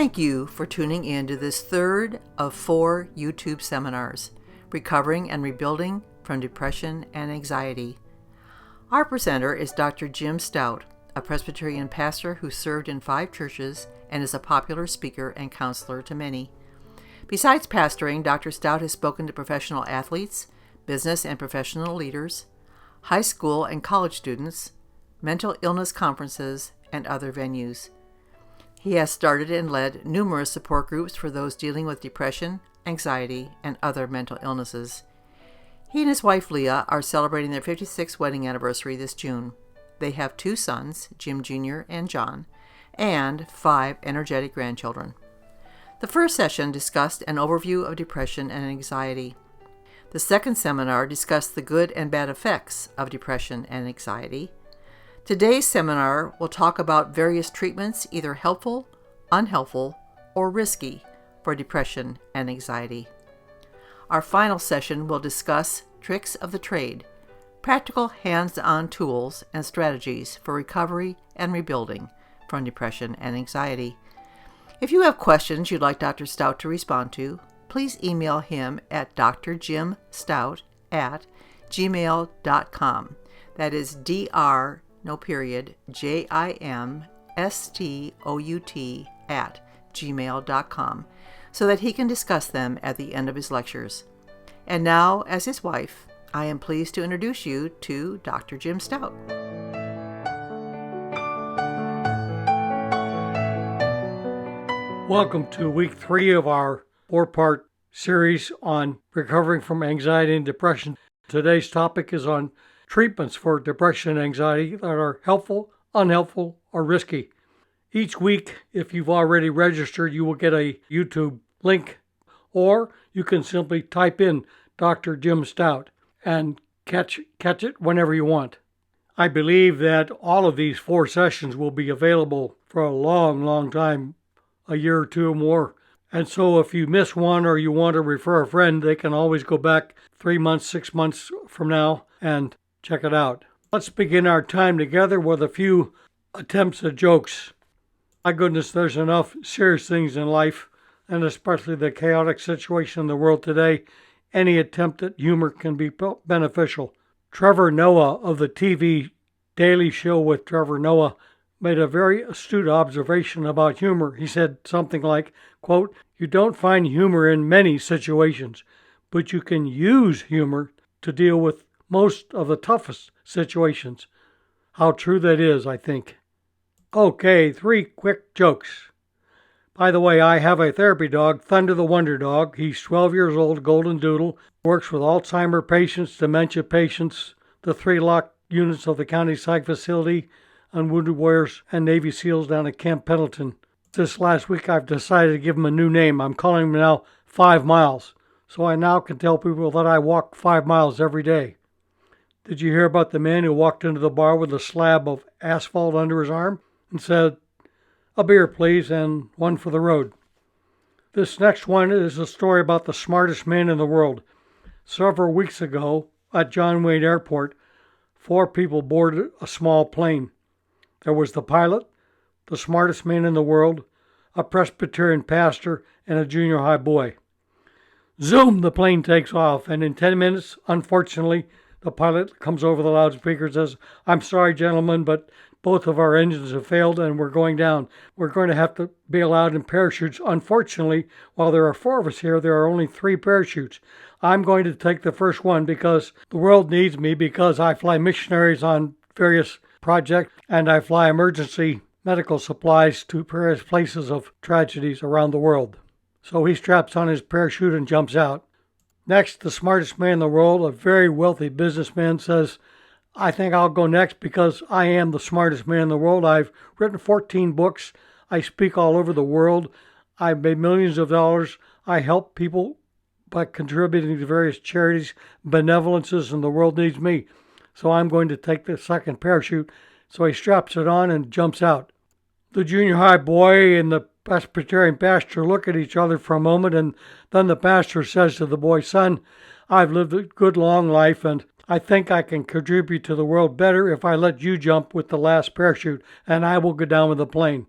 Thank you for tuning in to this third of 4 YouTube seminars, Recovering and Rebuilding from Depression and Anxiety. Our presenter is Dr. Jim Stout, a Presbyterian pastor who served in 5 churches and is a popular speaker and counselor to many. Besides pastoring, Dr. Stout has spoken to professional athletes, business and professional leaders, high school and college students, mental illness conferences, and other venues. He has started and led numerous support groups for those dealing with depression, anxiety, and other mental illnesses. He and his wife Leah are celebrating their 56th wedding anniversary this June. They have 2 sons, Jim Jr. and John, and 5 energetic grandchildren. The first session discussed an overview of depression and anxiety. The second seminar discussed the good and bad effects of depression and anxiety. Today's seminar will talk about various treatments, either helpful, unhelpful, or risky for depression and anxiety. Our final session will discuss tricks of the trade, practical hands-on tools and strategies for recovery and rebuilding from depression and anxiety. If you have questions you'd like Dr. Stout to respond to, please email him at drjimstout@gmail.com. That is Jimstout @gmail.com, so that he can discuss them at the end of his lectures. And now, as his wife, I am pleased to introduce you to Dr. Jim Stout. Welcome to week 3 of our 4-part series on recovering from anxiety and depression. Today's topic is on treatments for depression and anxiety that are helpful, unhelpful, or risky. Each week, if you've already registered, you will get a YouTube link, or you can simply type in Dr. Jim Stout and catch it whenever you want. I believe that all of these 4 sessions will be available for a long time, a year or 2 or more. And so if you miss one or you want to refer a friend, they can always go back 3 months, 6 months from now and check it out. Let's begin our time together with a few attempts at jokes. My goodness, there's enough serious things in life, and especially the chaotic situation in the world today. Any attempt at humor can be beneficial. Trevor Noah of the TV Daily Show with Trevor Noah made a very astute observation about humor. He said something like, quote, "You don't find humor in many situations, but you can use humor to deal with most of the toughest situations." How true that is, I think. Okay, 3 quick jokes. By the way, I have a therapy dog, Thunder the Wonder Dog. He's 12 years old, golden doodle, works with Alzheimer patients, dementia patients, the 3 locked units of the county psych facility, and wounded warriors and Navy SEALs down at Camp Pendleton. This last week, I've decided to give him a new name. I'm calling him now 5 Miles. So I now can tell people that I walk 5 miles every day. Did you hear about the man who walked into the bar with a slab of asphalt under his arm and said, "A beer, please, and one for the road"? This next one is a story about the smartest man in the world. Several weeks ago at John Wayne Airport, 4 people boarded a small plane. There was the pilot, the smartest man in the world, a Presbyterian pastor, and a junior high boy. Zoom, the plane takes off, and in 10 minutes, unfortunately, the pilot comes over the loudspeaker and says, "I'm sorry, gentlemen, but both of our engines have failed and we're going down. We're going to have to bail out in parachutes. Unfortunately, while there are 4 of us here, there are only 3 parachutes. I'm going to take the first one because the world needs me, because I fly missionaries on various projects and I fly emergency medical supplies to various places of tragedies around the world." So he straps on his parachute and jumps out. Next, the smartest man in the world, a very wealthy businessman, says, "I think I'll go next because I am the smartest man in the world. I've written 14 books. I speak all over the world. I've made millions of dollars. I help people by contributing to various charities, benevolences, and the world needs me. So I'm going to take the second parachute." So he straps it on and jumps out. The junior high boy and the Presbyterian pastor look at each other for a moment, and then the pastor says to the boy, "Son, I've lived a good long life, and I think I can contribute to the world better if I let you jump with the last parachute, and I will go down with the plane."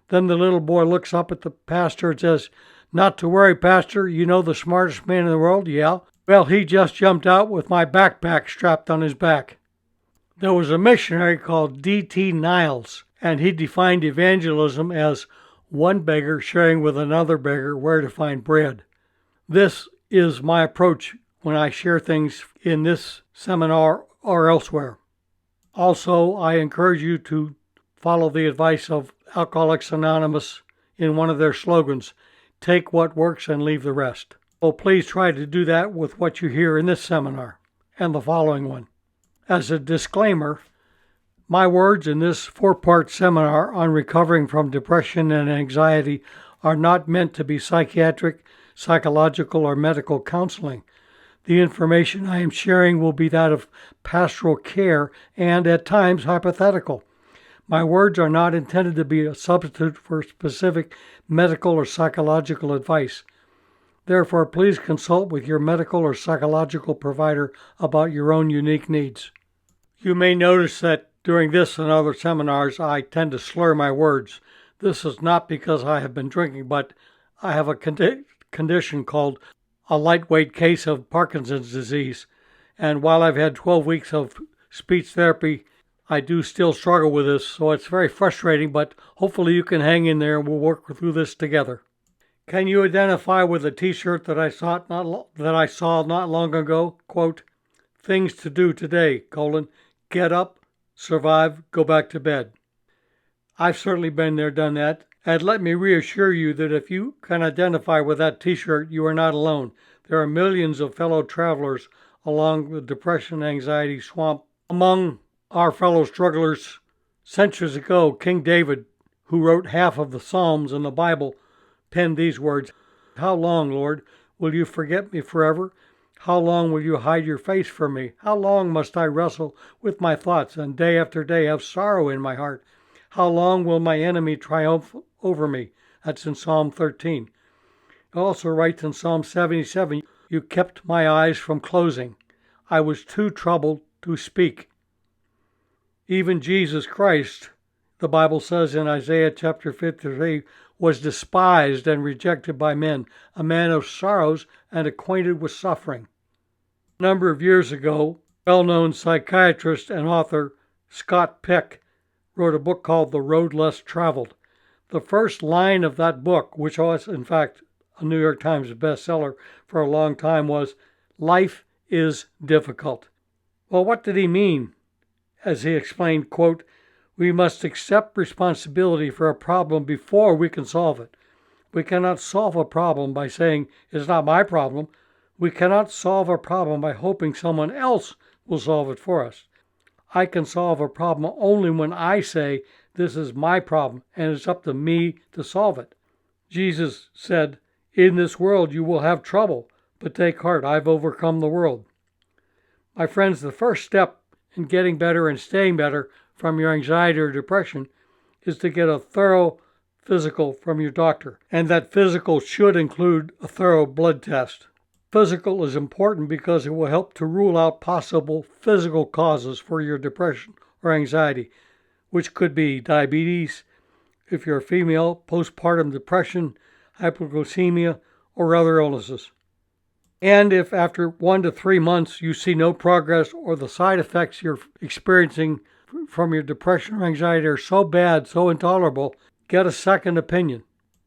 Then the little boy looks up at the pastor and says, "Not to worry, Pastor. You know the smartest man in the world?" "Yeah." "Well, he just jumped out with my backpack strapped on his back." There was a missionary called D.T. Niles, and he defined evangelism as one beggar sharing with another beggar where to find bread. This is my approach when I share things in this seminar or elsewhere. Also, I encourage you to follow the advice of Alcoholics Anonymous in one of their slogans, "Take what works and leave the rest." So please try to do that with what you hear in this seminar and the following one. As a disclaimer, my words in this 4-part seminar on recovering from depression and anxiety are not meant to be psychiatric, psychological, or medical counseling. The information I am sharing will be that of pastoral care and, at times, hypothetical. My words are not intended to be a substitute for specific medical or psychological advice. Therefore, please consult with your medical or psychological provider about your own unique needs. You may notice that during this and other seminars, I tend to slur my words. This is not because I have been drinking, but I have a condition called a lightweight case of Parkinson's disease. And while I've had 12 weeks of speech therapy, I do still struggle with this, so it's very frustrating, but hopefully you can hang in there and we'll work through this together. Can you identify with a t-shirt that I saw not long ago? Quote, "Things to do today, get up, survive, go back to bed." I've certainly been there, done that. And let me reassure you that if you can identify with that t-shirt, you are not alone. There are millions of fellow travelers along the depression and anxiety swamp. Among our fellow strugglers, centuries ago, King David, who wrote half of the Psalms in the Bible, penned these words, "How long, Lord, will you forget me forever? How long will you hide your face from me? How long must I wrestle with my thoughts and day after day have sorrow in my heart? How long will my enemy triumph over me?" That's in Psalm 13. It also writes in Psalm 77, "You kept my eyes from closing. I was too troubled to speak." Even Jesus Christ, the Bible says in Isaiah chapter 53, was despised and rejected by men, a man of sorrows and acquainted with suffering. A number of years ago, well-known psychiatrist and author Scott Peck wrote a book called The Road Less Traveled. The first line of that book, which was in fact a New York Times bestseller for a long time, was, "Life is difficult." Well, what did he mean? As he explained, quote, "We must accept responsibility for a problem before we can solve it. We cannot solve a problem by saying, 'It's not my problem.' We cannot solve a problem by hoping someone else will solve it for us. I can solve a problem only when I say, 'This is my problem, and it's up to me to solve it.'" Jesus said, "In this world you will have trouble, but take heart, I've overcome the world." My friends, the first step in getting better and staying better from your anxiety or depression is to get a thorough physical from your doctor. And that physical should include a thorough blood test. Physical is important because it will help to rule out possible physical causes for your depression or anxiety, which could be diabetes, if you're a female, postpartum depression, hypoglycemia, or other illnesses. And if after 1 to 3 months you see no progress or the side effects you're experiencing from your depression or anxiety are so bad, so intolerable, get a second opinion.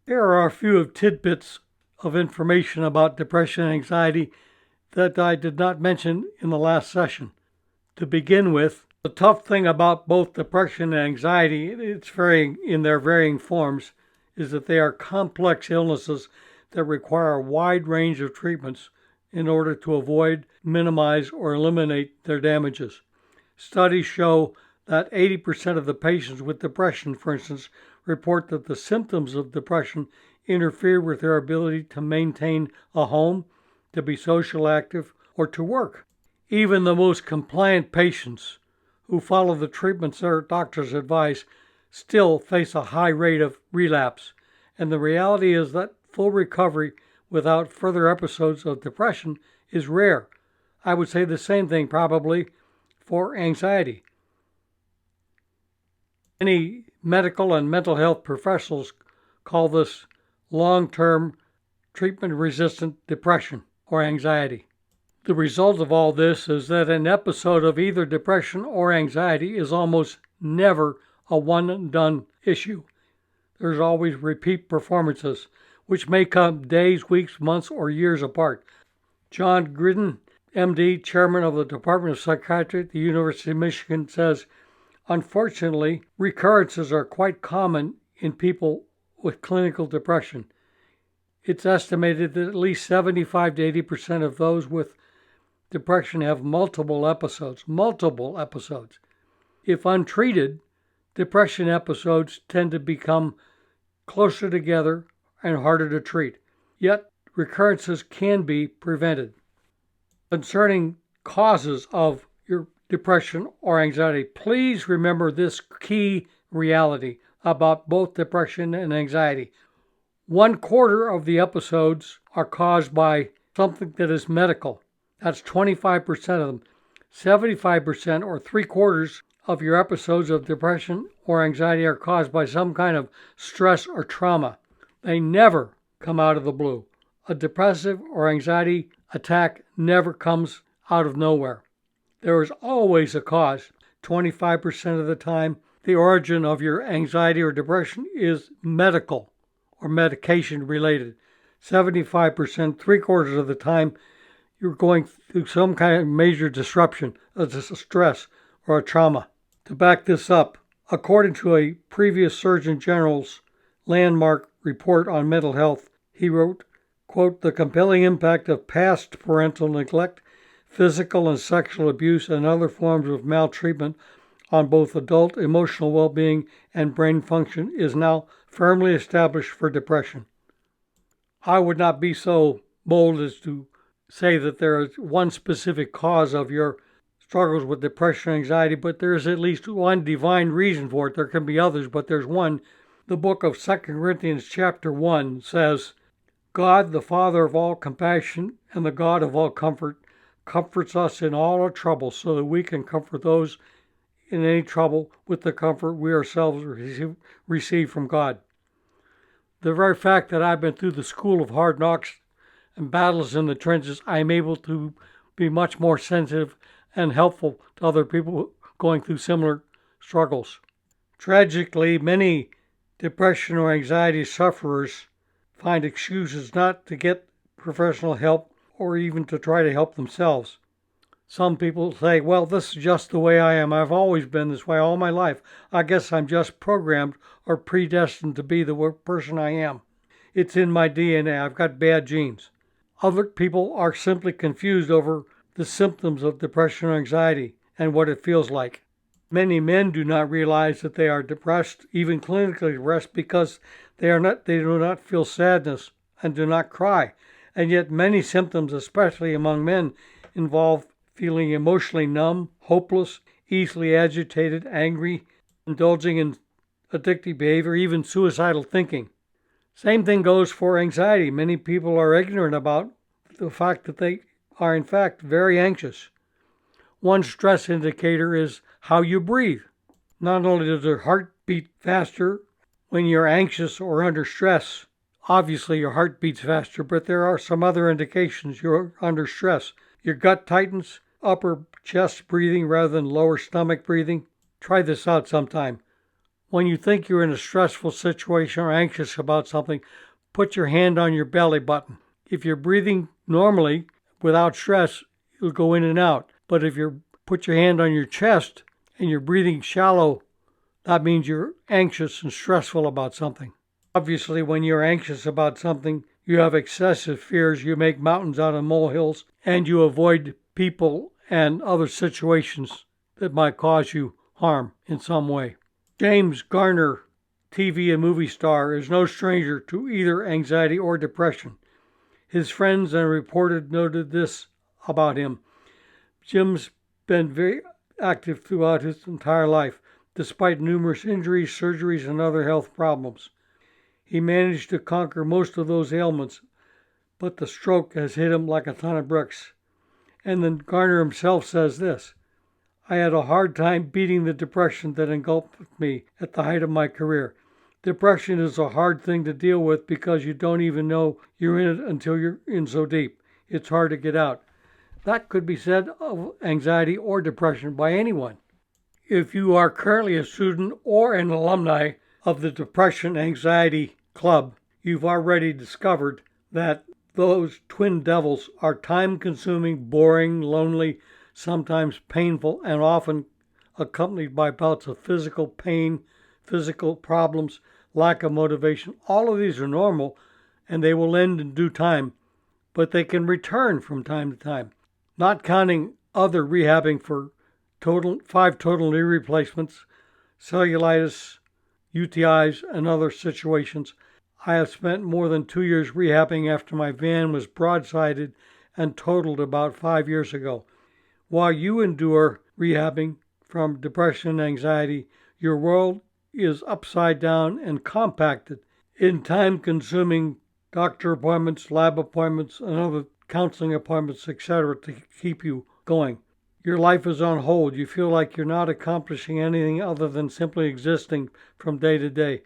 Here are a few tidbits of information about depression and anxiety that I did not mention in the last session. To begin with, the tough thing about both depression and anxiety, in their varying forms, is that they are complex illnesses that require a wide range of treatments in order to avoid, minimize, or eliminate their damages. Studies show that 80% of the patients with depression, for instance, report that the symptoms of depression interfere with their ability to maintain a home, to be social active, or to work. Even the most compliant patients who follow the treatments their doctors advise still face a high rate of relapse. And the reality is that full recovery without further episodes of depression is rare. I would say the same thing probably for anxiety. Many medical and mental health professionals call this long-term treatment-resistant depression or anxiety. The result of all this is that an episode of either depression or anxiety is almost never a one-and-done issue. There's always repeat performances, which may come days, weeks, months, or years apart. John Gridden, MD, chairman of the Department of Psychiatry at the University of Michigan, says, unfortunately, recurrences are quite common in people with clinical depression. It's estimated that at least 75 to 80% of those with depression have multiple episodes. If untreated, depression episodes tend to become closer together and harder to treat. Yet, recurrences can be prevented. Concerning causes of your depression or anxiety, please remember this key reality about both depression and anxiety. 1/4 of the episodes are caused by something that is medical. That's 25% of them. 75% or 3/4 of your episodes of depression or anxiety are caused by some kind of stress or trauma. They never come out of the blue. A depressive or anxiety attack never comes out of nowhere. There is always a cause. 25% of the time, the origin of your anxiety or depression is medical or medication related. 75%, 3/4 of the time, you're going through some kind of major disruption, a stress or a trauma. To back this up, according to a previous Surgeon General's landmark report on mental health, he wrote, quote, the compelling impact of past parental neglect, physical and sexual abuse, and other forms of maltreatment on both adult emotional well-being and brain function is now firmly established for depression. I would not be so bold as to say that there is one specific cause of your struggles with depression and anxiety, but there is at least one divine reason for it. There can be others, but there's one. The book of 2 Corinthians chapter 1 says, God, the Father of all compassion and the God of all comfort, comforts us in all our troubles so that we can comfort those in any trouble with the comfort we ourselves receive from God. The very fact that I've been through the school of hard knocks and battles in the trenches, I am able to be much more sensitive and helpful to other people going through similar struggles. Tragically, many depression or anxiety sufferers find excuses not to get professional help or even to try to help themselves. Some people say, well, this is just the way I am. I've always been this way all my life. I guess I'm just programmed or predestined to be the person I am. It's in my DNA. I've got bad genes. Other people are simply confused over the symptoms of depression or anxiety and what it feels like. Many men do not realize that they are depressed, even clinically depressed, because they do not feel sadness and do not cry. And yet many symptoms, especially among men, involve feeling emotionally numb, hopeless, easily agitated, angry, indulging in addictive behavior, even suicidal thinking. Same thing goes for anxiety. Many people are ignorant about the fact that they are in fact very anxious. One stress indicator is how you breathe. Not only does your heart beat faster when you're anxious or under stress, obviously your heart beats faster, but there are some other indications you're under stress. Your gut tightens, upper chest breathing rather than lower stomach breathing. Try this out sometime. When you think you're in a stressful situation or anxious about something, put your hand on your belly button. If you're breathing normally without stress, you'll go in and out. But if you put your hand on your chest and you're breathing shallow, that means you're anxious and stressful about something. Obviously, when you're anxious about something, you have excessive fears, you make mountains out of molehills, and you avoid people and other situations that might cause you harm in some way. James Garner, TV and movie star, is no stranger to either anxiety or depression. His friends and reporters noted this about him. Jim's been very active throughout his entire life, despite numerous injuries, surgeries, and other health problems. He managed to conquer most of those ailments, but the stroke has hit him like a ton of bricks. And then Garner himself says this, I had a hard time beating the depression that engulfed me at the height of my career. Depression is a hard thing to deal with because you don't even know you're in it until you're in so deep. It's hard to get out. That could be said of anxiety or depression by anyone. If you are currently a student or an alumni of the Depression Anxiety Club, you've already discovered that those twin devils are time-consuming, boring, lonely, sometimes painful, and often accompanied by bouts of physical pain, physical problems, lack of motivation. All of these are normal, and they will end in due time, but they can return from time to time. Not counting other rehabbing for 5 total knee replacements, cellulitis, UTIs, and other situations. I have spent more than 2 years rehabbing after my van was broadsided and totaled about 5 years ago. While you endure rehabbing from depression and anxiety, your world is upside down and compacted in time-consuming doctor appointments, lab appointments, and other counseling appointments, etc. to keep you going. Your life is on hold. You feel like you're not accomplishing anything other than simply existing from day to day.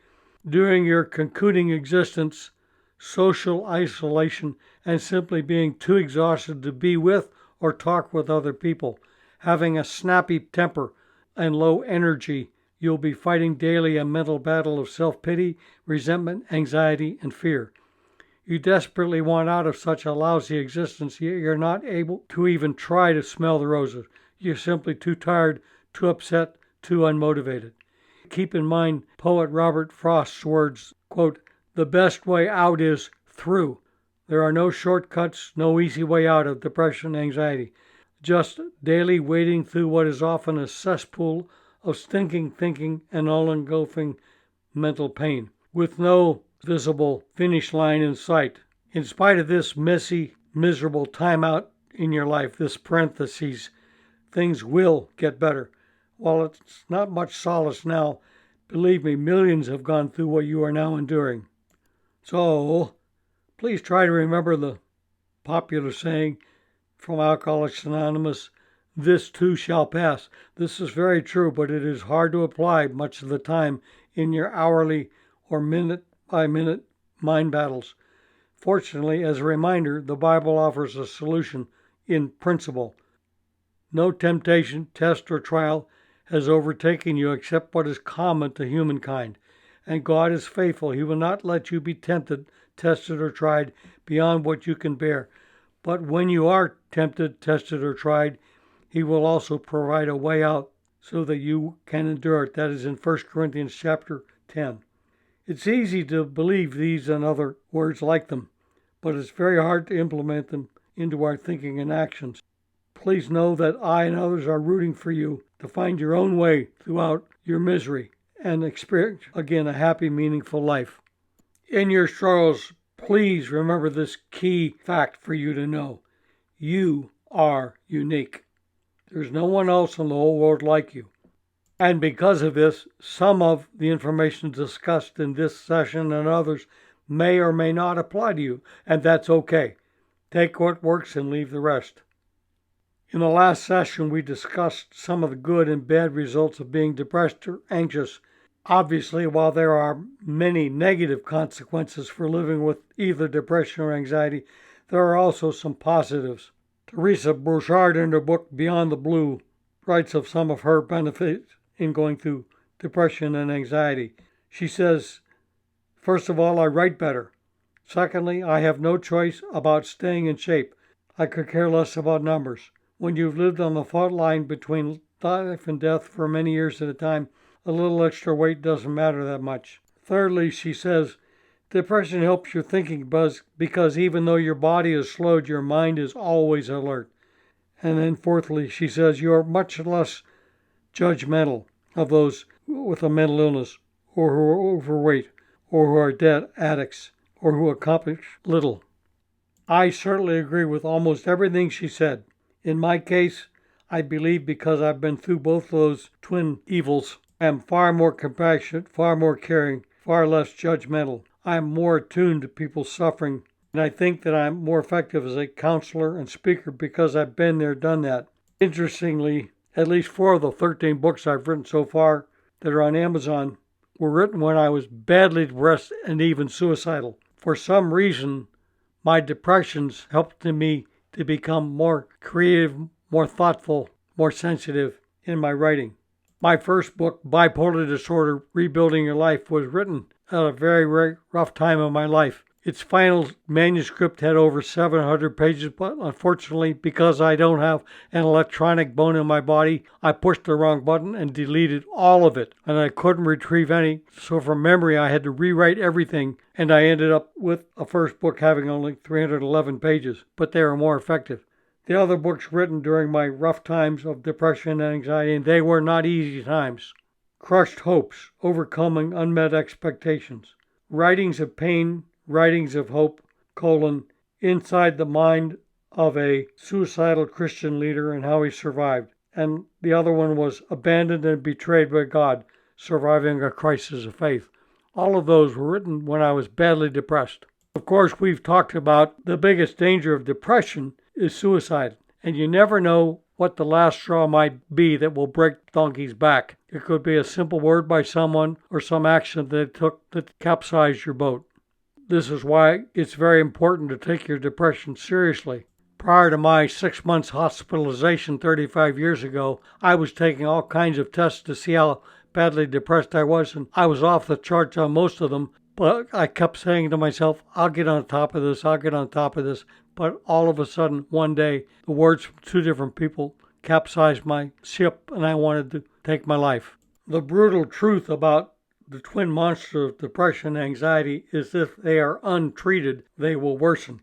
During your concluding existence, social isolation, and simply being too exhausted to be with or talk with other people, having a snappy temper and low energy, you'll be fighting daily a mental battle of self-pity, resentment, anxiety, and fear. You desperately want out of such a lousy existence, yet you're not able to even try to smell the roses. You're simply too tired, too upset, too unmotivated. Keep in mind poet Robert Frost's words, quote, "The best way out is through." There are no shortcuts, no easy way out of depression and anxiety. Just daily wading through what is often a cesspool of stinking thinking and all-engulfing mental pain, with no visible finish line in sight. In spite of this messy, miserable timeout in your life, this parentheses, things will get better. While it's not much solace now, believe me, millions have gone through what you are now enduring. So, please try to remember the popular saying from Alcoholics Anonymous, "This too shall pass." This is very true, but it is hard to apply much of the time in your hourly or minute-by-minute mind battles. Fortunately, as a reminder, the Bible offers a solution in principle. No temptation, test, or trial has overtaken you except what is common to humankind. And God is faithful. He will not let you be tempted, tested, or tried beyond what you can bear. But when you are tempted, tested, or tried, He will also provide a way out so that you can endure it. That is in 1 Corinthians chapter 10. It's easy to believe these and other words like them, but it's very hard to implement them into our thinking and actions. Please know that I and others are rooting for you to find your own way throughout your misery and experience, again, a happy, meaningful life. In your struggles, please remember this key fact for you to know. You are unique. There's no one else in the whole world like you. And because of this, some of the information discussed in this session and others may or may not apply to you, and that's okay. Take what works and leave the rest. In the last session, we discussed some of the good and bad results of being depressed or anxious. Obviously, while there are many negative consequences for living with either depression or anxiety, there are also some positives. Teresa Bouchard, in her book Beyond the Blue, writes of some of her benefits in going through depression and anxiety. She says, "First of all, I write better. Secondly, I have no choice about staying in shape. I could care less about numbers. When you've lived on the fault line between life and death for many years at a time, a little extra weight doesn't matter that much." Thirdly, she says, depression helps your thinking because even though your body is slowed, your mind is always alert. And then fourthly, she says, you are much less judgmental of those with a mental illness, or who are overweight, or who are debt addicts, or who accomplish little. I certainly agree with almost everything she said. In my case, I believe because I've been through both those twin evils, I am far more compassionate, far more caring, far less judgmental. I am more attuned to people's suffering, and I think that I'm more effective as a counselor and speaker because I've been there, done that. Interestingly, At least 4 of the 13 books I've written so far that are on Amazon were written when I was badly depressed and even suicidal. For some reason, my depressions helped me to become more creative, more thoughtful, more sensitive in my writing. My first book, Bipolar Disorder, Rebuilding Your Life, was written at a very, very rough time in my life. Its final manuscript had over 700 pages, but unfortunately, because I don't have an electronic bone in my body, I pushed the wrong button and deleted all of it, and I couldn't retrieve any. So from memory, I had to rewrite everything, and I ended up with a first book having only 311 pages, but they were more effective. The other books written during my rough times of depression and anxiety, and they were not easy times. Crushed Hopes, Overcoming Unmet Expectations. Writings of Pain, Writings of Hope, Inside the Mind of a Suicidal Christian Leader and How He Survived. And the other one was Abandoned and Betrayed by God, Surviving a Crisis of Faith. All of those were written when I was badly depressed. Of course, we've talked about the biggest danger of depression is suicide, and you never know what the last straw might be that will break the donkey's back. It could be a simple word by someone or some action that it took that capsized your boat. This is why it's very important to take your depression seriously. Prior to my 6 months hospitalization 35 years ago, I was taking all kinds of tests to see how badly depressed I was, and I was off the charts on most of them, but I kept saying to myself, I'll get on top of this, I'll get on top of this. But all of a sudden, one day, the words from 2 different people capsized my ship, and I wanted to take my life. The brutal truth about the twin monster of depression and anxiety is if they are untreated, they will worsen.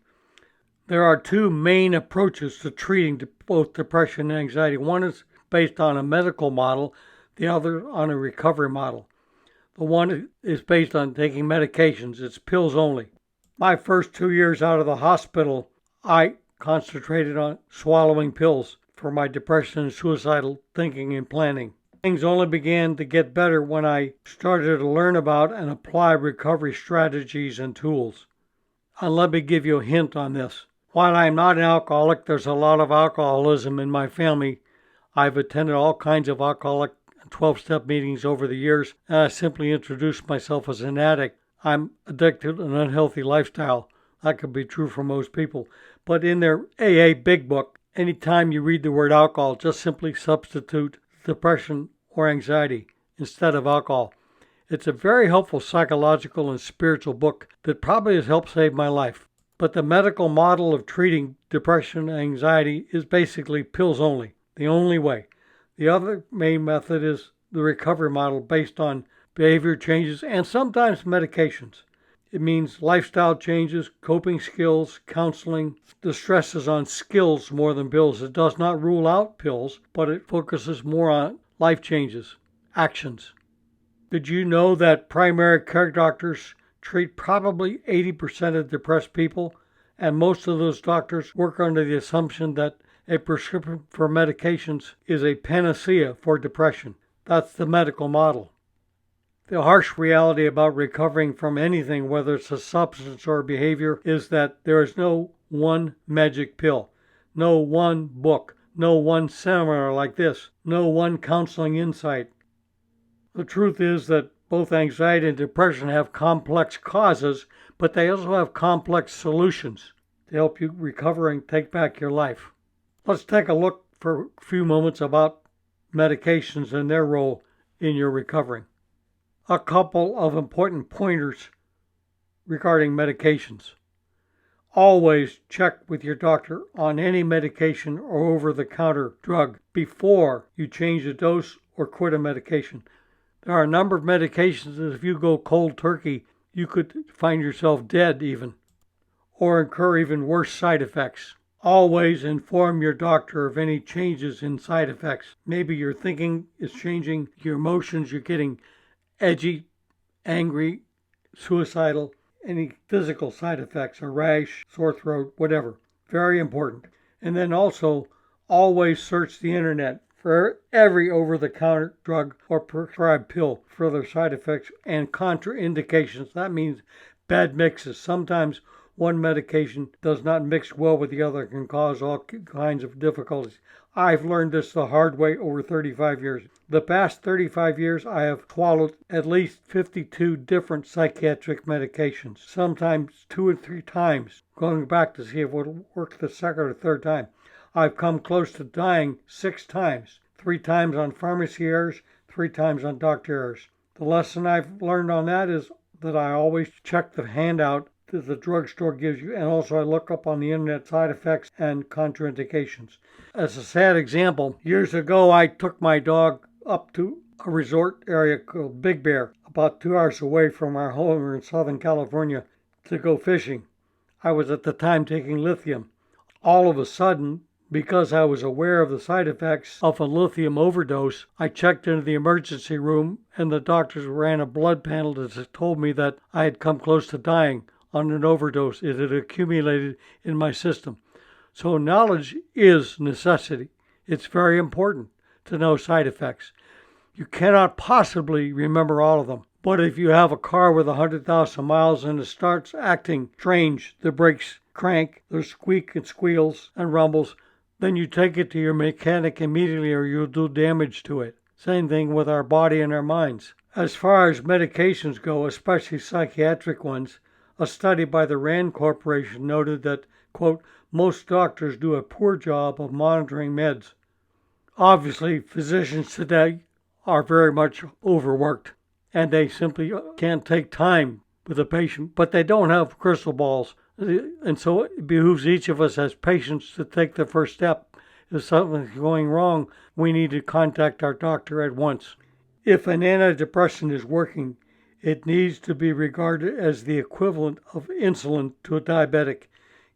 There are 2 main approaches to treating both depression and anxiety. One is based on a medical model, the other on a recovery model. The one is based on taking medications. It's pills only. My first 2 years out of the hospital, I concentrated on swallowing pills for my depression and suicidal thinking and planning. Things only began to get better when I started to learn about and apply recovery strategies and tools. And let me give you a hint on this. While I'm not an alcoholic, there's a lot of alcoholism in my family. I've attended all kinds of alcoholic 12-step meetings over the years, and I simply introduced myself as an addict. I'm addicted to an unhealthy lifestyle. That could be true for most people. But in their AA Big Book, anytime you read the word alcohol, just simply substitute depression or anxiety instead of alcohol. It's a very helpful psychological and spiritual book that probably has helped save my life. But the medical model of treating depression and anxiety is basically pills only, the only way. The other main method is the recovery model based on behavior changes and sometimes medications. It means lifestyle changes, coping skills, counseling. The stress is on skills more than pills. It does not rule out pills, but it focuses more on life changes, actions. Did you know that primary care doctors treat probably 80% of depressed people? And most of those doctors work under the assumption that a prescription for medications is a panacea for depression. That's the medical model. The harsh reality about recovering from anything, whether it's a substance or a behavior, is that there is no one magic pill, no one book, no one seminar like this, no one counseling insight. The truth is that both anxiety and depression have complex causes, but they also have complex solutions to help you recover and take back your life. Let's take a look for a few moments about medications and their role in your recovery. A couple of important pointers regarding medications. Always check with your doctor on any medication or over-the-counter drug before you change a dose or quit a medication. There are a number of medications that if you go cold turkey, you could find yourself dead even, or incur even worse side effects. Always inform your doctor of any changes in side effects. Maybe your thinking is changing, your emotions, you're getting edgy, angry, suicidal, any physical side effects, a rash, sore throat, whatever. Very important. And then also, always search the internet for every over-the-counter drug or prescribed pill for their side effects and contraindications. That means bad mixes. Sometimes one medication does not mix well with the other can cause all kinds of difficulties. I've learned this the hard way over 35 years. The past 35 years, I have swallowed at least 52 different psychiatric medications, sometimes 2 or 3 times, going back to see if it would work the second or third time. I've come close to dying 6 times, 3 times on pharmacy errors, 3 times on doctor errors. The lesson I've learned on that is that I always check the handout that the drugstore gives you, and also I look up on the internet side effects and contraindications. As a sad example, years ago I took my dog up to a resort area called Big Bear, about 2 hours away from our home in Southern California, to go fishing. I was at the time taking lithium. All of a sudden, because I was aware of the side effects of a lithium overdose, I checked into the emergency room and the doctors ran a blood panel that told me that I had come close to dying on an overdose. It had accumulated in my system. So knowledge is necessity. It's very important to know side effects. You cannot possibly remember all of them. But if you have a car with 100,000 miles and it starts acting strange, the brakes crank, there's squeak and squeals and rumbles, then you take it to your mechanic immediately or you'll do damage to it. Same thing with our body and our minds. As far as medications go, especially psychiatric ones, a study by the Rand Corporation noted that, quote, most doctors do a poor job of monitoring meds. Obviously, physicians today are very much overworked and they simply can't take time with a patient, but they don't have crystal balls. And so it behooves each of us as patients to take the first step. If something's going wrong, we need to contact our doctor at once. If an antidepressant is working, it needs to be regarded as the equivalent of insulin to a diabetic.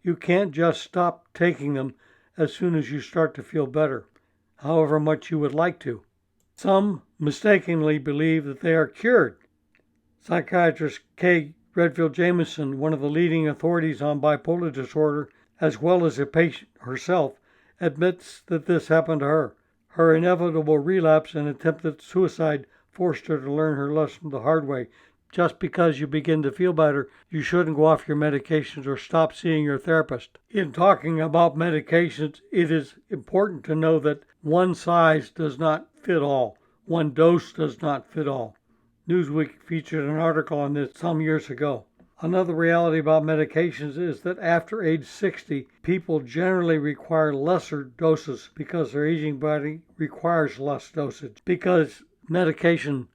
You can't just stop taking them as soon as you start to feel better, however much you would like to. Some mistakenly believe that they are cured. Psychiatrist Kay Redfield Jamison, one of the leading authorities on bipolar disorder, as well as a patient herself, admits that this happened to her. Her inevitable relapse and attempted suicide forced her to learn her lesson the hard way. Just because you begin to feel better, you shouldn't go off your medications or stop seeing your therapist. In talking about medications, it is important to know that one size does not fit all. One dose does not fit all. Newsweek featured an article on this some years ago. Another reality about medications is that after age 60, people generally require lesser doses because their aging body requires less dosage, because medication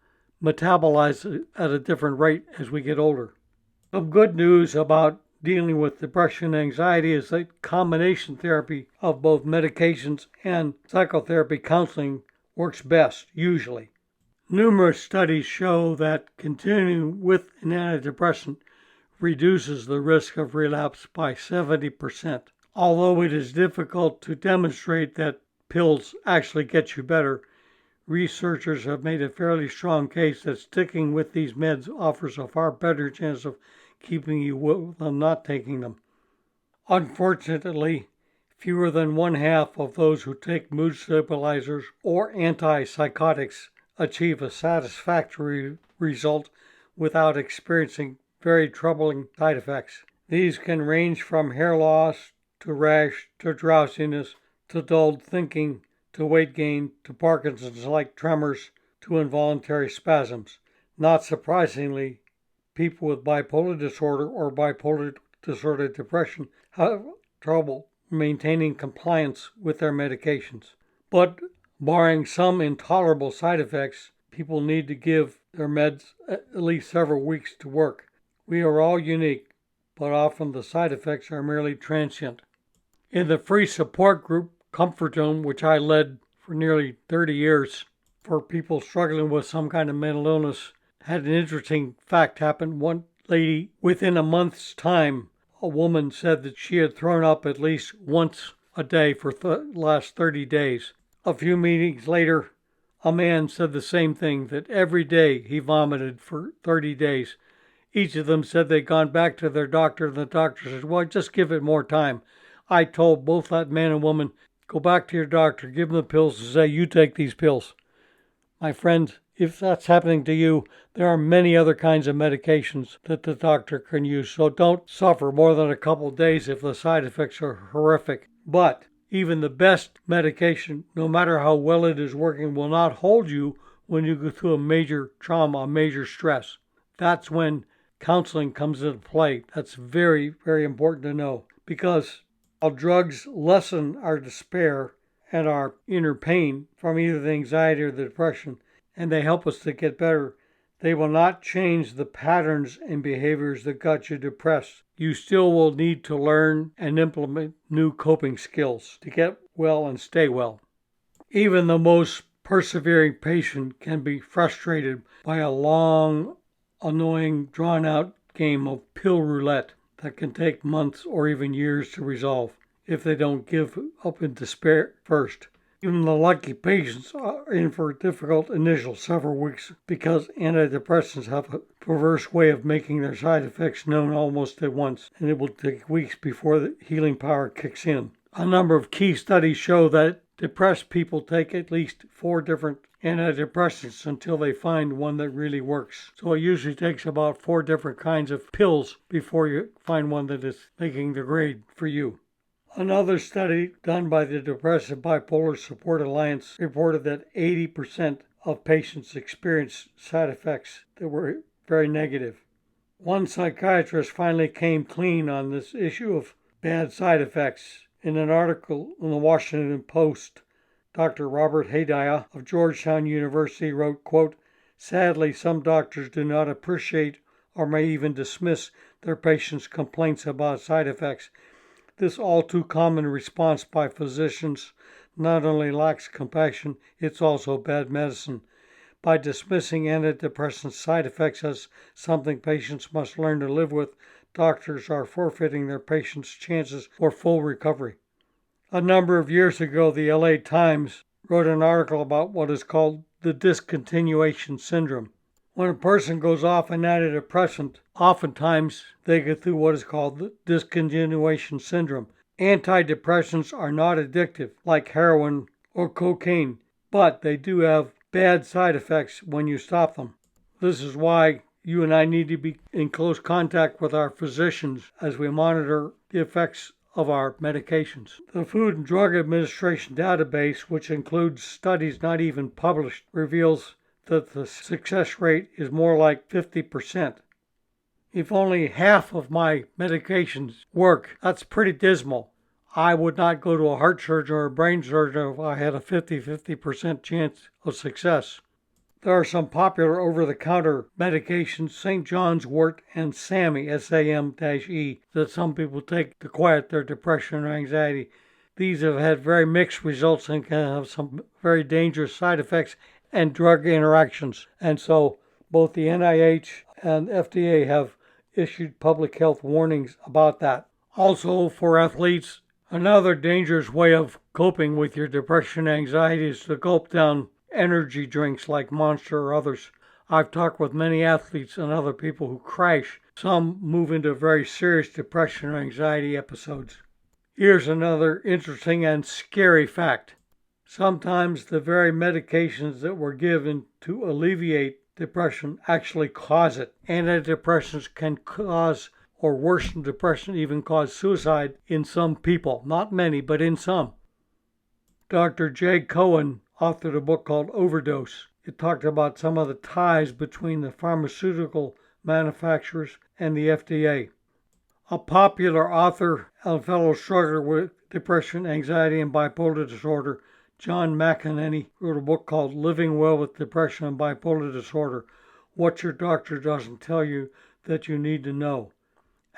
metabolizes at a different rate as we get older. Some good news about dealing with depression and anxiety is that combination therapy of both medications and psychotherapy counseling works best, usually. Numerous studies show that continuing with an antidepressant reduces the risk of relapse by 70%. Although it is difficult to demonstrate that pills actually get you better, researchers have made a fairly strong case that sticking with these meds offers a far better chance of keeping you well than not taking them. Unfortunately, fewer than 1/2 of those who take mood stabilizers or antipsychotics achieve a satisfactory result without experiencing very troubling side effects. These can range from hair loss to rash to drowsiness to dulled thinking to weight gain to Parkinson's-like tremors to involuntary spasms. Not surprisingly, people with bipolar disorder or bipolar disorder depression have trouble maintaining compliance with their medications. But barring some intolerable side effects, people need to give their meds at least several weeks to work. We are all unique, but often the side effects are merely transient. In the free support group Comfort Zone, which I led for nearly 30 years for people struggling with some kind of mental illness, had an interesting fact happen. One lady, within a month's time, a woman said that she had thrown up at least once a day for the last 30 days. A few meetings later, a man said the same thing, that every day he vomited for 30 days. Each of them said they'd gone back to their doctor, and the doctor said, well, just give it more time. I told both that man and woman, go back to your doctor, give them the pills, and say, you take these pills. My friend, if that's happening to you, there are many other kinds of medications that the doctor can use, so don't suffer more than a couple days if the side effects are horrific. But even the best medication, no matter how well it is working, will not hold you when you go through a major trauma, a major stress. That's when counseling comes into play. That's very, very important to know, because while drugs lessen our despair and our inner pain from either the anxiety or the depression, and they help us to get better, they will not change the patterns and behaviors that got you depressed. You still will need to learn and implement new coping skills to get well and stay well. Even the most persevering patient can be frustrated by a long, annoying, drawn-out game of pill roulette that can take months or even years to resolve if they don't give up in despair first. Even the lucky patients are in for a difficult initial several weeks because antidepressants have a perverse way of making their side effects known almost at once, and it will take weeks before the healing power kicks in. A number of key studies show that depressed people take at least 4 different antidepressants until they find one that really works. So it usually takes about 4 different kinds of pills before you find one that is making the grade for you. Another study done by the Depression and Bipolar Support Alliance reported that 80% of patients experienced side effects that were very negative. One psychiatrist finally came clean on this issue of bad side effects. In an article in the Washington Post, Dr. Robert Hadaya of Georgetown University wrote, quote, "Sadly, some doctors do not appreciate or may even dismiss their patients' complaints about side effects. This all too common response by physicians not only lacks compassion, it's also bad medicine. By dismissing antidepressant side effects as something patients must learn to live with, doctors are forfeiting their patients' chances for full recovery." A number of years ago, the LA Times wrote an article about what is called the discontinuation syndrome. When a person goes off an antidepressant, oftentimes they go through what is called the discontinuation syndrome. Antidepressants are not addictive like heroin or cocaine, but they do have bad side effects when you stop them. This is why you and I need to be in close contact with our physicians as we monitor the effects of our medications. The Food and Drug Administration database, which includes studies not even published, reveals that the success rate is more like 50%. If only half of my medications work, that's pretty dismal. I would not go to a heart surgeon or a brain surgeon if I had a 50% chance of success. There are some popular over-the-counter medications, St. John's wort and SAMe, S-A-M-E, that some people take to quiet their depression or anxiety. These have had very mixed results and can have some very dangerous side effects and drug interactions. And so both the NIH and FDA have issued public health warnings about that. Also, for athletes, another dangerous way of coping with your depression and anxiety is to gulp down energy drinks like Monster or others. I've talked with many athletes and other people who crash. Some move into very serious depression or anxiety episodes. Here's another interesting and scary fact. Sometimes the very medications that were given to alleviate depression actually cause it. Antidepressants can cause or worsen depression, even cause suicide in some people. Not many, but in some. Dr. Jay Cohen authored a book called Overdose. It talked about some of the ties between the pharmaceutical manufacturers and the FDA. A popular author and fellow struggler with depression, anxiety, and bipolar disorder, John McEnany, wrote a book called Living Well with Depression and Bipolar Disorder, What Your Doctor Doesn't Tell You That You Need to Know.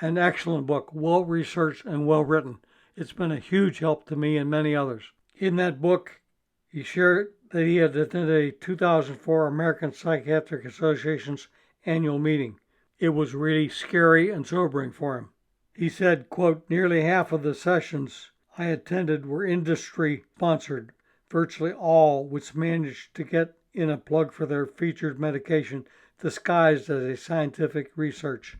An excellent book, well researched and well written. It's been a huge help to me and many others. In that book, he shared that he had attended a 2004 American Psychiatric Association's annual meeting. It was really scary and sobering for him. He said, quote, "Nearly half of the sessions I attended were industry-sponsored, virtually all which managed to get in a plug for their featured medication disguised as a scientific research.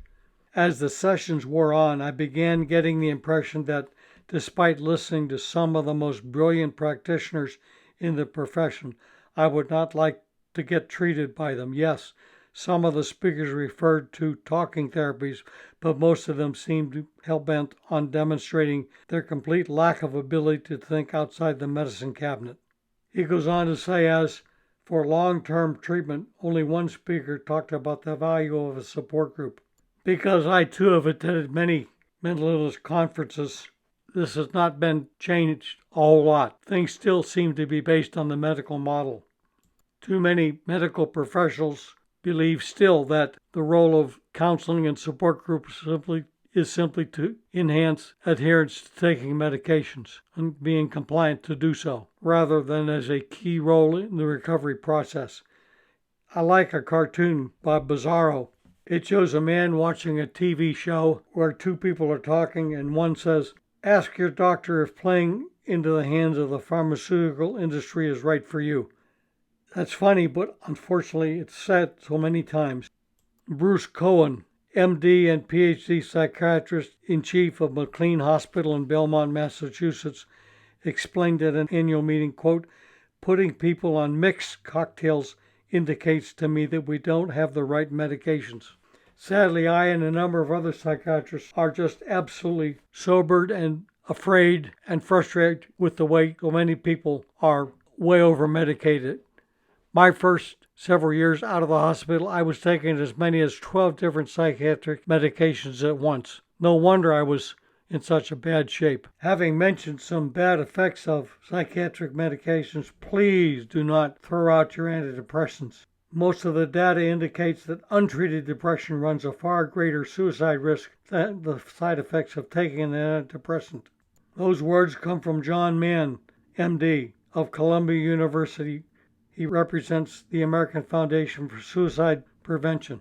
As the sessions wore on, I began getting the impression that despite listening to some of the most brilliant practitioners in the profession, I would not like to get treated by them. Yes, some of the speakers referred to talking therapies, but most of them seemed hell-bent on demonstrating their complete lack of ability to think outside the medicine cabinet. He goes on to say, as for long-term treatment, only one speaker talked about the value of a support group. Because I too have attended many mental illness conferences, this has not been changed a whole lot. Things still seem to be based on the medical model. Too many medical professionals believe still that the role of counseling and support groups is simply to enhance adherence to taking medications and being compliant to do so, rather than as a key role in the recovery process. I like a cartoon by Bizarro. It shows a man watching a TV show where two people are talking and one says, "Ask your doctor if playing into the hands of the pharmaceutical industry is right for you." That's funny, but unfortunately it's said so many times. Bruce Cohen, MD and PhD psychiatrist in chief of McLean Hospital in Belmont, Massachusetts, explained at an annual meeting, quote, "Putting people on mixed cocktails indicates to me that we don't have the right medications." Sadly, I and a number of other psychiatrists are just absolutely sobered and afraid and frustrated with the way so many people are way over medicated. My first several years out of the hospital, I was taking as many as 12 different psychiatric medications at once. No wonder I was in such a bad shape. Having mentioned some bad effects of psychiatric medications, please do not throw out your antidepressants. Most of the data indicates that untreated depression runs a far greater suicide risk than the side effects of taking an antidepressant. Those words come from John Mann, MD, of Columbia University. He represents the American Foundation for Suicide Prevention.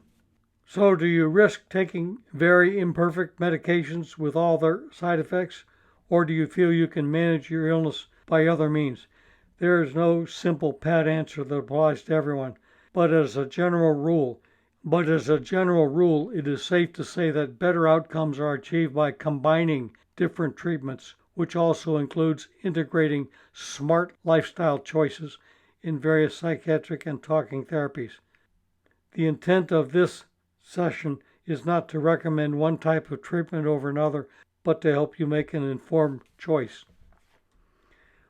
So do you risk taking very imperfect medications with all their side effects, or do you feel you can manage your illness by other means? There is no simple pat answer that applies to everyone, but as a general rule, it is safe to say that better outcomes are achieved by combining different treatments, which also includes integrating smart lifestyle choices in various psychiatric and talking therapies. The intent of this session is not to recommend one type of treatment over another, but to help you make an informed choice.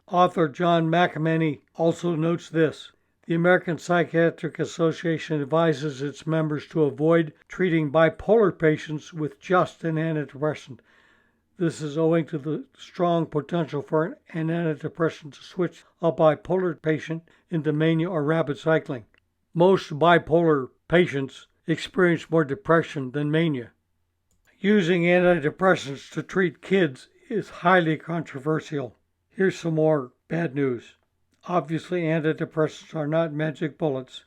Author John McEnany also notes this: the American Psychiatric Association advises its members to avoid treating bipolar patients with just an antidepressant. This is owing to the strong potential for an antidepressant to switch a bipolar patient into mania or rapid cycling. Most bipolar patients experience more depression than mania. Using antidepressants to treat kids is highly controversial. Here's some more bad news. Obviously, antidepressants are not magic bullets.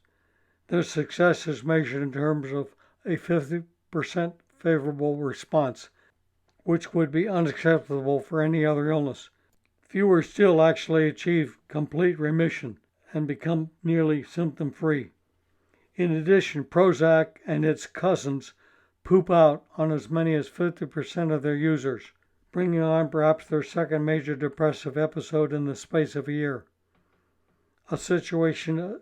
Their success is measured in terms of a 50% favorable response, which would be unacceptable for any other illness. Fewer still actually achieve complete remission and become nearly symptom-free. In addition, Prozac and its cousins poop out on as many as 50% of their users, bringing on perhaps their second major depressive episode in the space of a year. A situation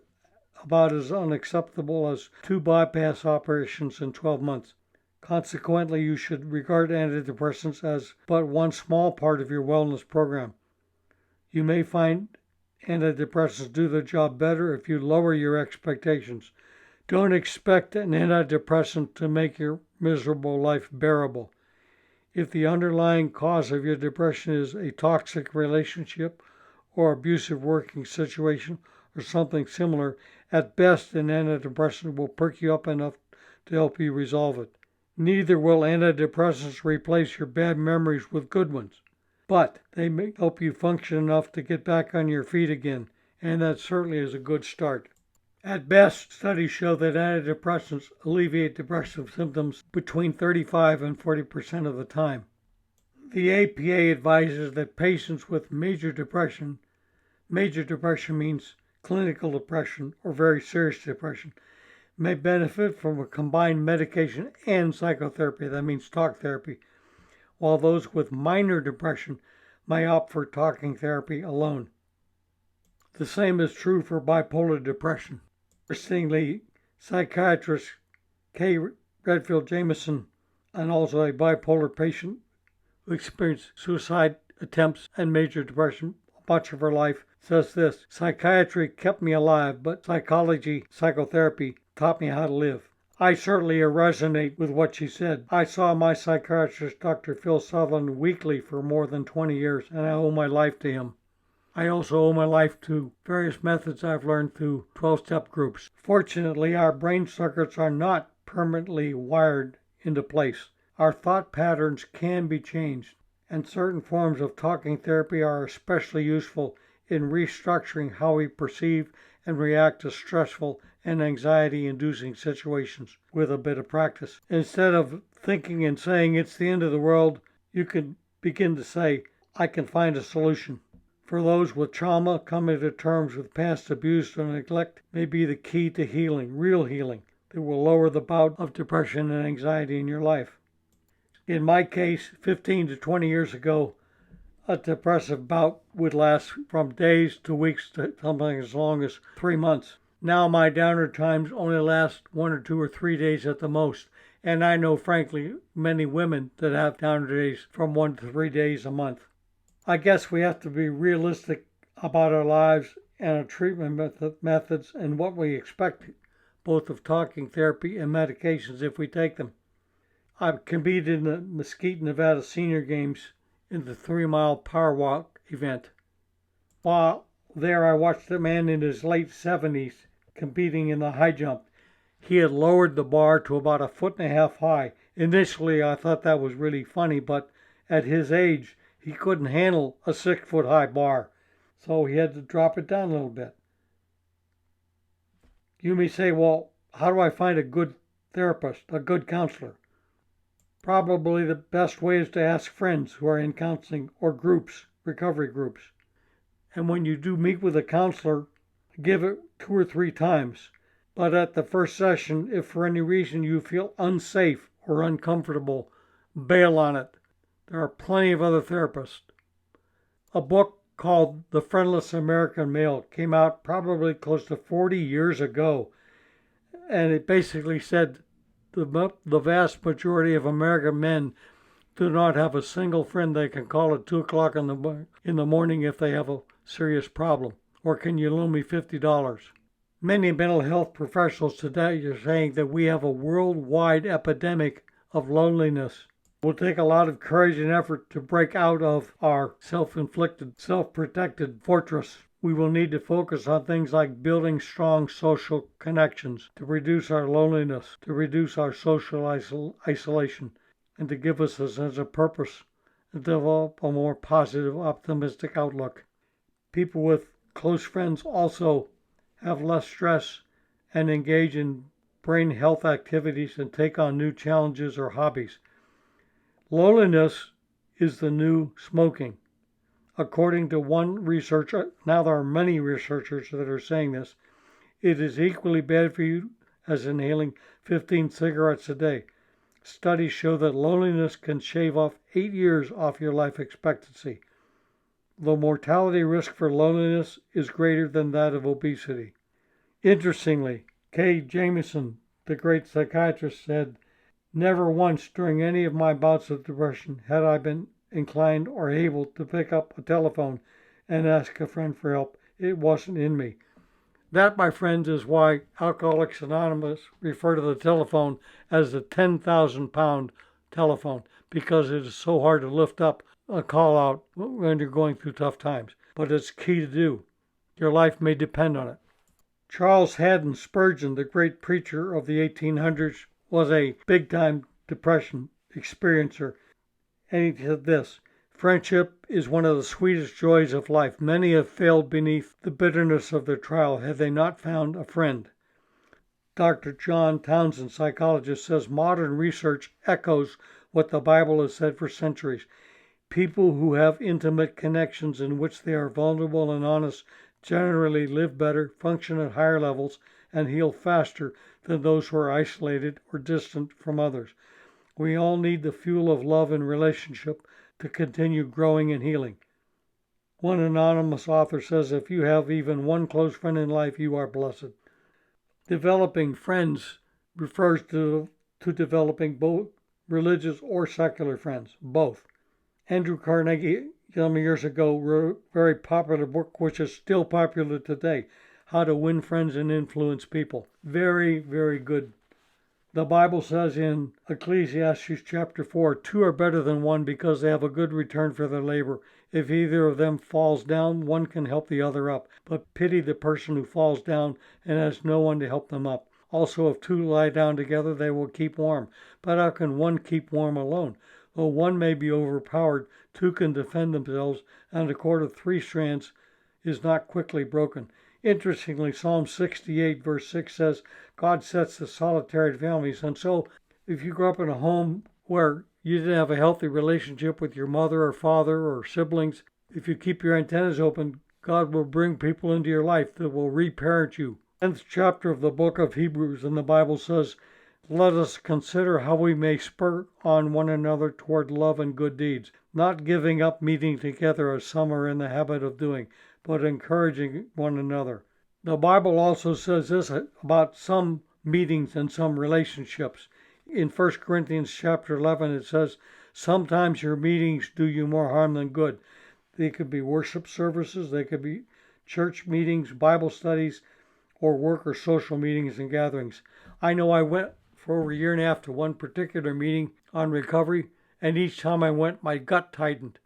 about as unacceptable as 2 bypass operations in 12 months. Consequently, you should regard antidepressants as but one small part of your wellness program. You may find antidepressants do their job better if you lower your expectations. Don't expect an antidepressant to make your miserable life bearable. If the underlying cause of your depression is a toxic relationship or abusive working situation or something similar, at best an antidepressant will perk you up enough to help you resolve it. Neither will antidepressants replace your bad memories with good ones, but they may help you function enough to get back on your feet again, and that certainly is a good start. At best, studies show that antidepressants alleviate depressive symptoms between 35 and 40% of the time. The APA advises that patients with major depression means clinical depression or very serious depression, may benefit from a combined medication and psychotherapy, that means talk therapy, while those with minor depression may opt for talking therapy alone. The same is true for bipolar depression. Interestingly, psychiatrist K. Redfield Jamison, and also a bipolar patient who experienced suicide attempts and major depression much of her life, says this: "Psychiatry kept me alive, but psychotherapy taught me how to live." I certainly resonate with what she said. I saw my psychiatrist, Dr. Phil Sutherland, weekly for more than 20 years, and I owe my life to him. I also owe my life to various methods I've learned through 12-step groups. Fortunately, our brain circuits are not permanently wired into place. Our thought patterns can be changed, and certain forms of talking therapy are especially useful in restructuring how we perceive and react to stressful and anxiety-inducing situations with a bit of practice. Instead of thinking and saying it's the end of the world, you can begin to say, I can find a solution. For those with trauma, coming to terms with past abuse or neglect may be the key to healing, real healing, that will lower the bout of depression and anxiety in your life. In my case, 15 to 20 years ago, a depressive bout would last from days to weeks to something as long as 3 months. Now my downer times only last 1 or 2 or 3 days at the most, and I know frankly many women that have downer days from 1 to 3 days a month. I guess we have to be realistic about our lives and our treatment methods and what we expect both of talking therapy and medications if we take them. I competed in the Mesquite, Nevada Senior Games in the 3-mile power walk event. While there, I watched a man in his late 70s competing in the high jump. He had lowered the bar to about 1.5 feet high. Initially, I thought that was really funny, but at his age, he couldn't handle a 6-foot high bar, so he had to drop it down a little bit. You may say, well, how do I find a good therapist, a good counselor? Probably the best way is to ask friends who are in counseling or groups, recovery groups. And when you do meet with a counselor, give it 2 or 3 times. But at the first session, if for any reason you feel unsafe or uncomfortable, bail on it. There are plenty of other therapists. A book called The Friendless American Male came out probably close to 40 years ago, and it basically said the vast majority of American men do not have a single friend they can call at 2 o'clock in the morning if they have a serious problem, or can you loan me $50? Many mental health professionals today are saying that we have a worldwide epidemic of loneliness. It will take a lot of courage and effort to break out of our self-inflicted, self-protected fortress. We will need to focus on things like building strong social connections to reduce our loneliness, to reduce our social isolation, and to give us a sense of purpose and develop a more positive, optimistic outlook. People with close friends also have less stress and engage in brain health activities and take on new challenges or hobbies. Loneliness is the new smoking. According to one researcher, now there are many researchers that are saying this, it is equally bad for you as inhaling 15 cigarettes a day. Studies show that loneliness can shave off 8 years off your life expectancy. The mortality risk for loneliness is greater than that of obesity. Interestingly, K. Jamison, the great psychiatrist, said, "Never once during any of my bouts of depression had I been inclined or able to pick up a telephone and ask a friend for help. It wasn't in me." That, my friends, is why Alcoholics Anonymous refer to the telephone as the 10,000-pound telephone, because it is so hard to lift up a call out when you're going through tough times. But it's key to do. Your life may depend on it. Charles Haddon Spurgeon, the great preacher of the 1800s, was a big-time depression experiencer. And he said this: "Friendship is one of the sweetest joys of life. Many have failed beneath the bitterness of their trial had they not found a friend." Dr. John Townsend, psychologist, says modern research echoes what the Bible has said for centuries. People who have intimate connections in which they are vulnerable and honest generally live better, function at higher levels, and heal faster than those who are isolated or distant from others. We all need the fuel of love and relationship to continue growing and healing. One anonymous author says, "If you have even one close friend in life, you are blessed." Developing friends refers to developing both religious or secular friends, both. Andrew Carnegie, some years ago, wrote a very popular book, which is still popular today, How to Win Friends and Influence People. Very, very good. The Bible says in Ecclesiastes chapter 4, 2 are better than one because they have a good return for their labor. If either of them falls down, one can help the other up. But pity the person who falls down and has no one to help them up. Also, if two lie down together, they will keep warm. But how can one keep warm alone? Though one may be overpowered, two can defend themselves, and a cord of 3 strands is not quickly broken. Interestingly, Psalm 68 verse 6 says, God sets the solitary families. And so if you grew up in a home where you didn't have a healthy relationship with your mother or father or siblings, if you keep your antennas open, God will bring people into your life that will reparent you. 10th chapter of the book of Hebrews in the Bible says, let us consider how we may spur on one another toward love and good deeds, not giving up meeting together as some are in the habit of doing, but encouraging one another. The Bible also says this about some meetings and some relationships. In 1 Corinthians chapter 11 it says, sometimes your meetings do you more harm than good. They could be worship services, they could be church meetings, Bible studies, or work or social meetings and gatherings. I know I went for over a year and a half to one particular meeting on recovery, and each time I went, my gut tightened.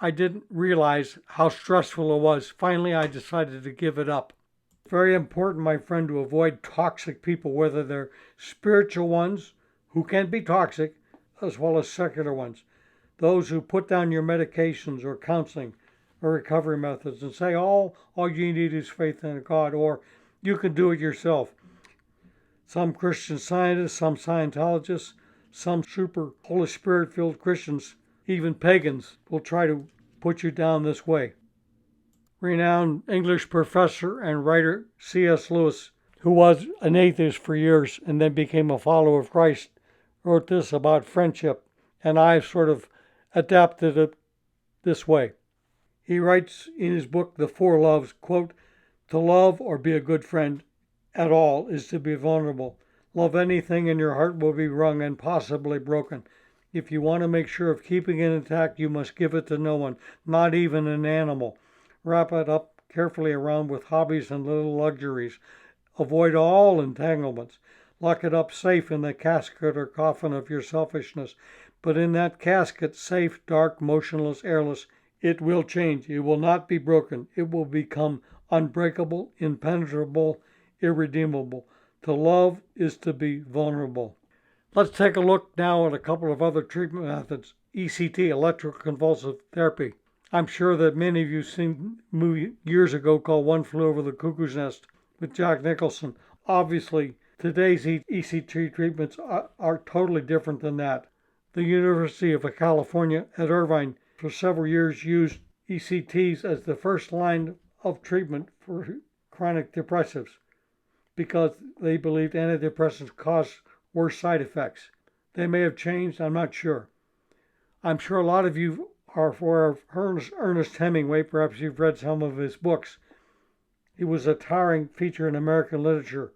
I didn't realize how stressful it was. Finally, I decided to give it up. Very important, my friend, to avoid toxic people, whether they're spiritual ones, who can be toxic, as well as secular ones. Those who put down your medications or counseling or recovery methods and say, all you need is faith in God, or you can do it yourself. Some Christian scientists, some Scientologists, some super Holy Spirit-filled Christians, even pagans, will try to put you down this way. Renowned English professor and writer C.S. Lewis, who was an atheist for years and then became a follower of Christ, wrote this about friendship, and I've sort of adapted it this way. He writes in his book, The Four Loves, quote, to love or be a good friend at all is to be vulnerable. Love anything and your heart will be wrung and possibly broken. If you want to make sure of keeping it intact, you must give it to no one, not even an animal. Wrap it up carefully around with hobbies and little luxuries. Avoid all entanglements. Lock it up safe in the casket or coffin of your selfishness. But in that casket, safe, dark, motionless, airless, it will change. It will not be broken. It will become unbreakable, impenetrable, irredeemable. To love is to be vulnerable. Let's take a look now at a couple of other treatment methods. ECT, electroconvulsive therapy. I'm sure that many of you seen a movie years ago called One Flew Over the Cuckoo's Nest with Jack Nicholson. Obviously, today's ECT treatments are totally different than that. The University of California at Irvine for several years used ECTs as the first line of treatment for chronic depressives because they believed antidepressants caused worse side effects. They may have changed, I'm not sure. I'm sure a lot of you are aware of Ernest Hemingway. Perhaps you've read some of his books. He was a towering figure in American literature.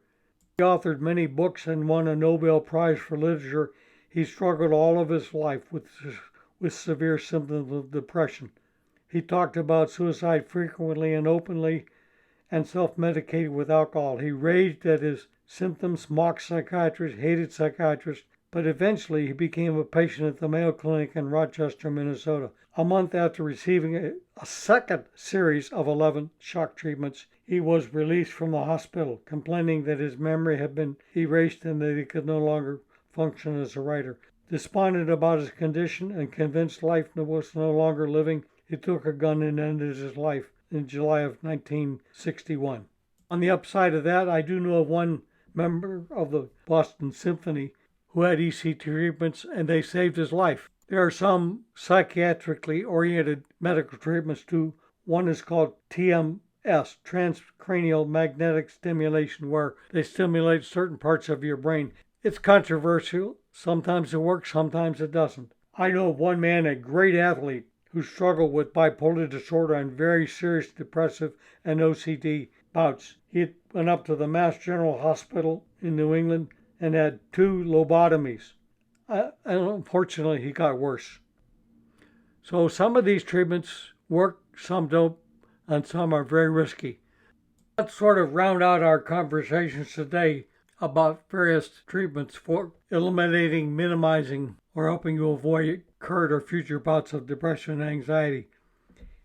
He authored many books and won a Nobel Prize for Literature. He struggled all of his life with severe symptoms of depression. He talked about suicide frequently and openly and self-medicated with alcohol. He raged at his symptoms, mocked psychiatrists, hated psychiatrists, but eventually he became a patient at the Mayo Clinic in Rochester, Minnesota. A month after receiving a second series of 11 shock treatments, he was released from the hospital, complaining that his memory had been erased and that he could no longer function as a writer. Despondent about his condition and convinced life was no longer living, he took a gun and ended his life in July of 1961. On the upside of that, I do know of one member of the Boston Symphony who had ECT treatments and they saved his life. There are some psychiatrically oriented medical treatments too. One is called TMS, transcranial magnetic stimulation, where they stimulate certain parts of your brain. It's controversial. Sometimes it works, sometimes it doesn't. I know of one man, a great athlete, who struggled with bipolar disorder and very serious depressive and OCD. bouts. He went up to the Mass General Hospital in New England and had 2 lobotomies. And unfortunately, he got worse. So some of these treatments work, some don't, and some are very risky. Let's sort of round out our conversations today about various treatments for eliminating, minimizing, or helping you avoid current or future bouts of depression and anxiety.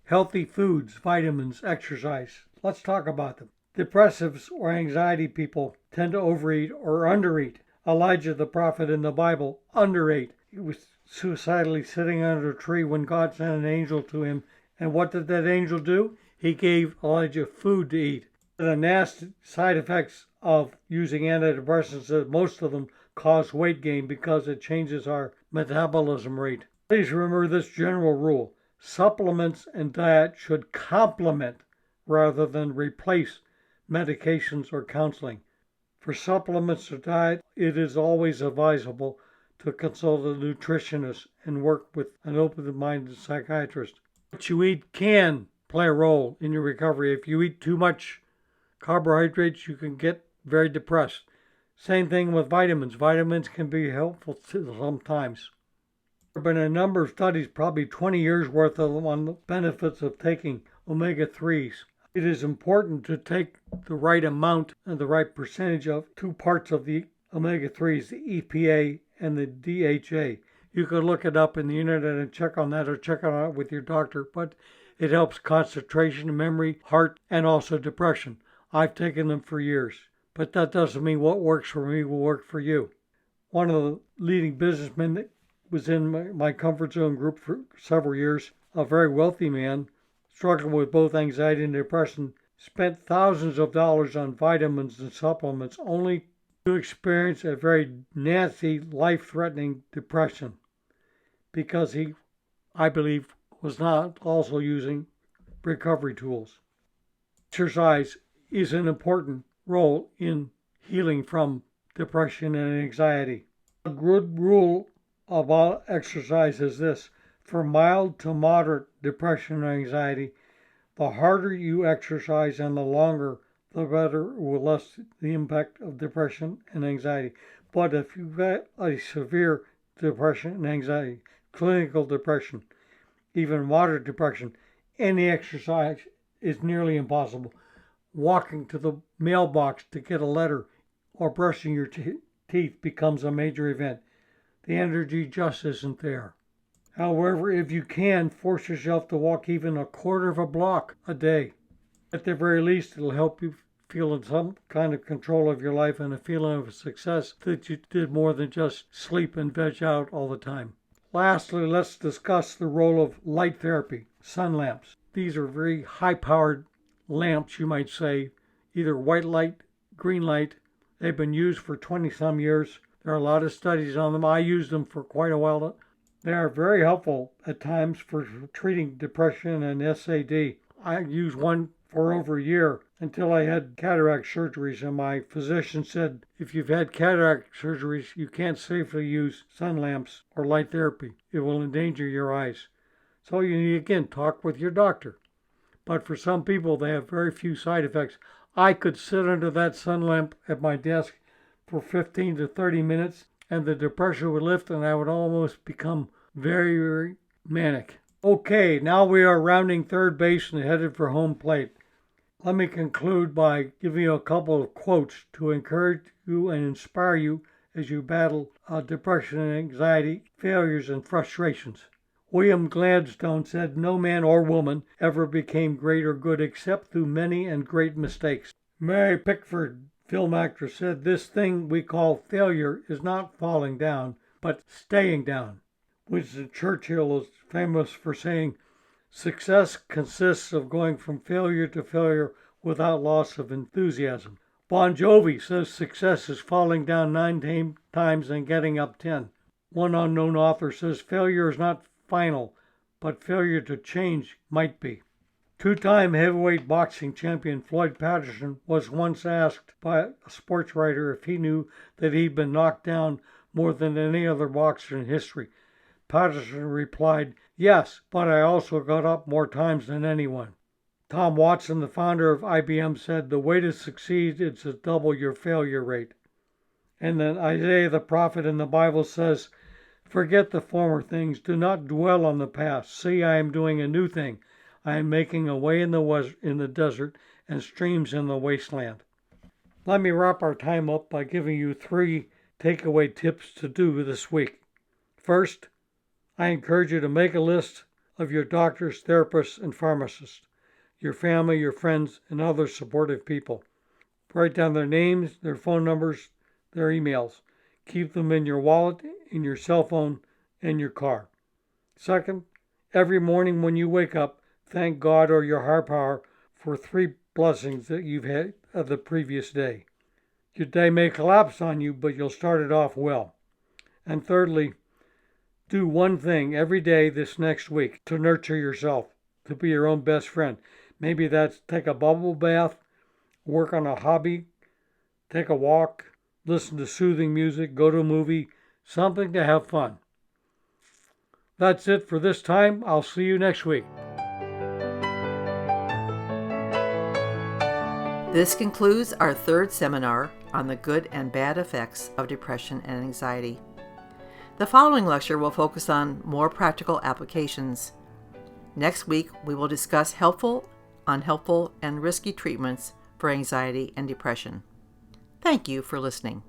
Healthy foods, vitamins, exercise. Let's talk about them. Depressives or anxiety people tend to overeat or undereat. Elijah the prophet in the Bible underate. He was suicidally sitting under a tree when God sent an angel to him. And what did that angel do? He gave Elijah food to eat. The nasty side effects of using antidepressants is most of them cause weight gain because it changes our metabolism rate. Please remember this general rule. Supplements and diet should complement rather than replace medications or counseling. For supplements or diet, it is always advisable to consult a nutritionist and work with an open-minded psychiatrist. What you eat can play a role in your recovery. If you eat too much carbohydrates, you can get very depressed. Same thing with vitamins. Vitamins can be helpful sometimes. There have been a number of studies, probably 20 years worth of them, on the benefits of taking omega-3s. It is important to take the right amount and the right percentage of 2 parts of the omega-3s, the EPA and the DHA. You can look it up in the internet and check on that, or check it out with your doctor, but it helps concentration, memory, heart, and also depression. I've taken them for years, but that doesn't mean what works for me will work for you. One of the leading businessmen that was in my comfort zone group for several years, a very wealthy man, struggling with both anxiety and depression, spent thousands of dollars on vitamins and supplements only to experience a very nasty, life-threatening depression because he, I believe, was not also using recovery tools. Exercise is an important role in healing from depression and anxiety. A good rule about exercise is this. For mild to moderate depression and anxiety, the harder you exercise and the longer, the better it will lessen the impact of depression and anxiety. But if you've got a severe depression and anxiety, clinical depression, even moderate depression, any exercise is nearly impossible. Walking to the mailbox to get a letter or brushing your teeth becomes a major event. The energy just isn't there. However, if you can, force yourself to walk even a quarter of a block a day. At the very least, it'll help you feel in some kind of control of your life and a feeling of success that you did more than just sleep and veg out all the time. Lastly, let's discuss the role of light therapy, sun lamps. These are very high-powered lamps, you might say, either white light, green light. They've been used for 20-some years. There are a lot of studies on them. I used them for quite a while. They are very helpful at times for treating depression and SAD. I used one for over a year until I had cataract surgeries, and my physician said, if you've had cataract surgeries, you can't safely use sun lamps or light therapy. It will endanger your eyes. So you need, again, talk with your doctor. But for some people, they have very few side effects. I could sit under that sun lamp at my desk for 15 to 30 minutes, and the depression would lift, and I would almost become very, very manic. Okay, now we are rounding third base and headed for home plate. Let me conclude by giving you a couple of quotes to encourage you and inspire you as you battle depression and anxiety, failures, and frustrations. William Gladstone said, "No man or woman ever became great or good except through many and great mistakes." Mary Pickford, film actress, said, "This thing we call failure is not falling down, but staying down." Winston Churchill is famous for saying, "Success consists of going from failure to failure without loss of enthusiasm." Bon Jovi says success is falling down 9 times and getting up 10. One unknown author says failure is not final, but failure to change might be. Two-time heavyweight boxing champion Floyd Patterson was once asked by a sports writer if he knew that he'd been knocked down more than any other boxer in history. Patterson replied, "Yes, but I also got up more times than anyone." Tom Watson, the founder of IBM, said, "The way to succeed is to double your failure rate." And then Isaiah the prophet in the Bible says, "Forget the former things. Do not dwell on the past. See, I am doing a new thing. I am making a way in the desert and streams in the wasteland." Let me wrap our time up by giving you 3 takeaway tips to do this week. First, I encourage you to make a list of your doctors, therapists, and pharmacists, your family, your friends, and other supportive people. Write down their names, their phone numbers, their emails. Keep them in your wallet, in your cell phone, and your car. Second, every morning when you wake up, thank God or your higher power for 3 blessings that you've had of the previous day. Your day may collapse on you, but you'll start it off well. And thirdly, do one thing every day this next week to nurture yourself, to be your own best friend. Maybe that's take a bubble bath, work on a hobby, take a walk, listen to soothing music, go to a movie, something to have fun. That's it for this time. I'll see you next week. This concludes our 3rd seminar on the good and bad effects of depression and anxiety. The following lecture will focus on more practical applications. Next week, we will discuss helpful, unhelpful, and risky treatments for anxiety and depression. Thank you for listening.